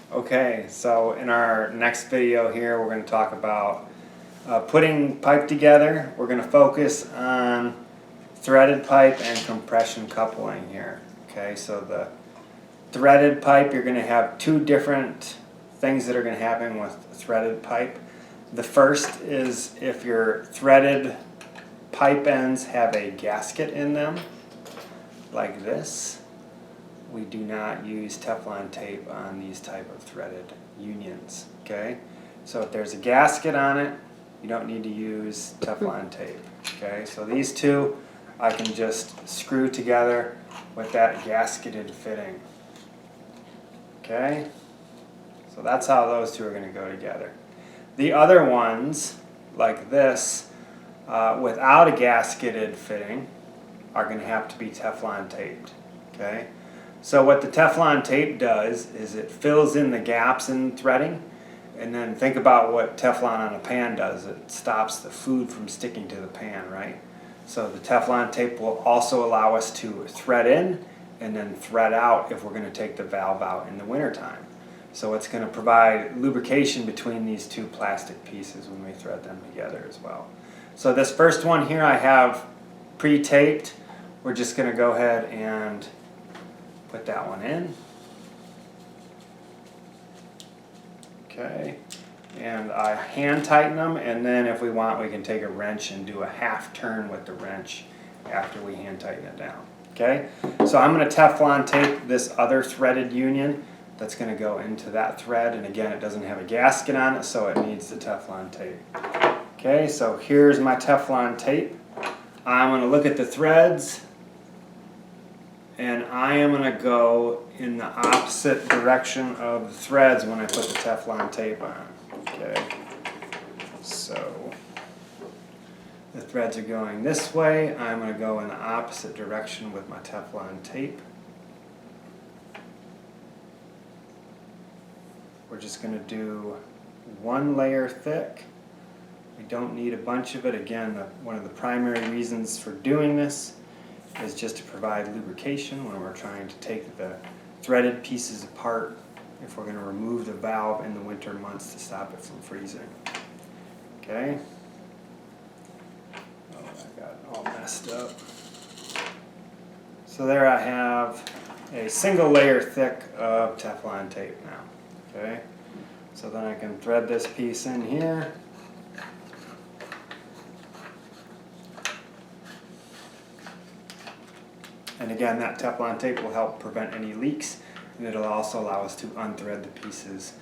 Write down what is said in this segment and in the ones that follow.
Okay, so in our next video here, we're going to talk about putting pipe together. We're going to focus on threaded pipe and compression coupling here. Okay, so the threaded pipe, you're going to have two different things that are going to happen with threaded pipe. The first is if your threaded pipe ends have a gasket in them, like this. We do not use Teflon tape on these type of threaded unions, okay? So if there's a gasket on it, you don't need to use Teflon tape, okay? So these two I can just screw together with that gasketed fitting, okay? So that's how those two are going to go together. The other ones, like this, without a gasketed fitting, are going to have to be Teflon taped, okay? So what the Teflon tape does is it fills in the gaps in threading, and then think about what Teflon on a pan does. It stops the food from sticking to the pan, right? So the Teflon tape will also allow us to thread in and then thread out if we're going to take the valve out in the wintertime. So it's going to provide lubrication between these two plastic pieces when we thread them together as well. So this first one here I have pre-taped. We're just going to go ahead and put that one in. Okay, and I hand tighten them, and then if we want we can take a wrench and do a half turn with the wrench after we hand tighten it down. Okay, so I'm going to Teflon tape this other threaded union that's going to go into that thread, and again it doesn't have a gasket on it, so it needs the Teflon tape. Okay, so here's my Teflon tape. I'm going to look at the threads, and I am going to go in the opposite direction of the threads when I put the Teflon tape on. Okay, so the threads are going this way. I'm going to go in the opposite direction with my Teflon tape. We're just going to do one layer thick. We don't need a bunch of it. Again, one of the primary reasons for doing this is just to provide lubrication when we're trying to take the threaded pieces apart if we're going to remove the valve in the winter months to stop it from freezing. Okay. Oh, I got it all messed up. So there I have a single layer thick of Teflon tape now. Okay. So then I can thread this piece in here. And again, that Teflon tape will help prevent any leaks, and it'll also allow us to unthread the pieces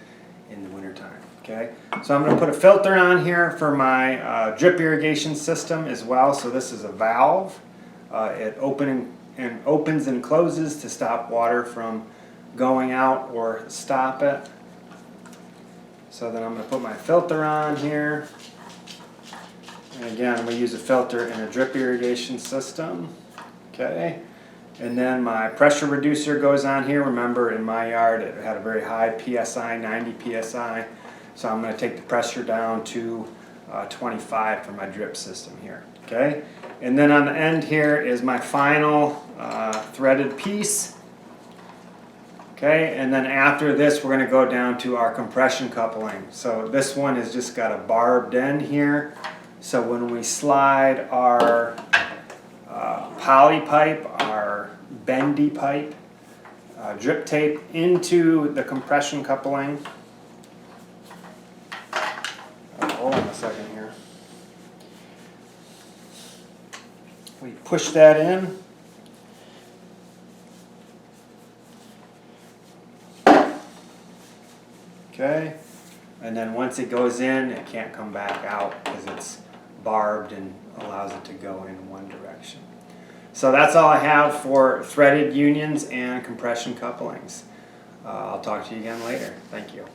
in the wintertime. Okay, so I'm going to put a filter on here for my drip irrigation system as well. So this is a valve. It opens and closes to stop water from going out or stop it. So then I'm going to put my filter on here. And again, we use a filter in a drip irrigation system. Okay. And then my pressure reducer goes on here. Remember, in my yard it had a very high PSI, 90 PSI. So I'm going to take the pressure down to 25 for my drip system here. Okay. And then on the end here is my final threaded piece. Okay. And then after this we're going to go down to our compression coupling. So this one has just got a barbed end here. So when we slide our poly pipe, our bendy pipe, drip tape into the compression coupling. Hold on a second here. We push that in. Okay, and then once it goes in, it can't come back out because it's barbed and allows it to go in one direction. So that's all I have for threaded unions and compression couplings. I'll talk to you again later. Thank you.